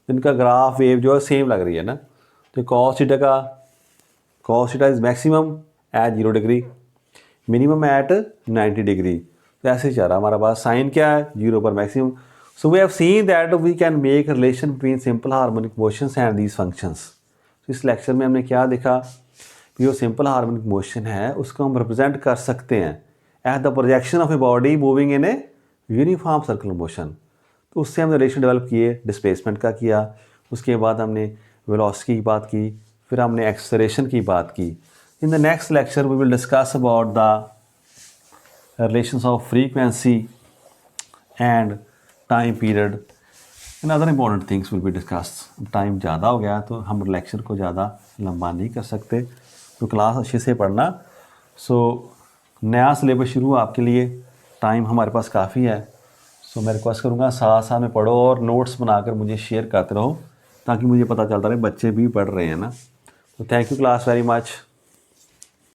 इनका ग्राफ वेव जो है सेम लग रही है ना। तो कॉस थीटा का, cos theta is maximum at 0 degree, minimum at 90 degree. तो ऐसे ही चल रहा हमारा पास, साइन क्या है 0 पर maximum. So we have seen that we can make relation between simple harmonic motions and these functions. तो इस लेक्चर में हमने क्या देखा, जो सिंपल हार्मोनिक मोशन है उसको हम रिप्रेजेंट कर सकते हैं at the projection of a body moving in a uniform circular motion. तो उससे हमने रिलेशन डेवलप किए, डिस्प्लेसमेंट का किया, उसके बाद हमने वेलोसिटी की बात की, फिर हमने एक्सेलरेशन की बात की। In the next lecture we will discuss about the relations of frequency and time period and other important things will be discussed. Time ज़्यादा हो गया तो हम लेक्चर को ज़्यादा लंबा नहीं कर सकते, तो क्लास अच्छे से पढ़ना। सो नया सिलेबस शुरू आपके लिए, टाइम हमारे पास काफ़ी है। सो मैं रिक्वेस्ट करूँगा साथ साथ में पढ़ो और नोट्स बनाकर मुझे शेयर करते रहो, ताकि मुझे पता चलता रहे बच्चे भी पढ़ रहे हैं ना। तो thank you class very much.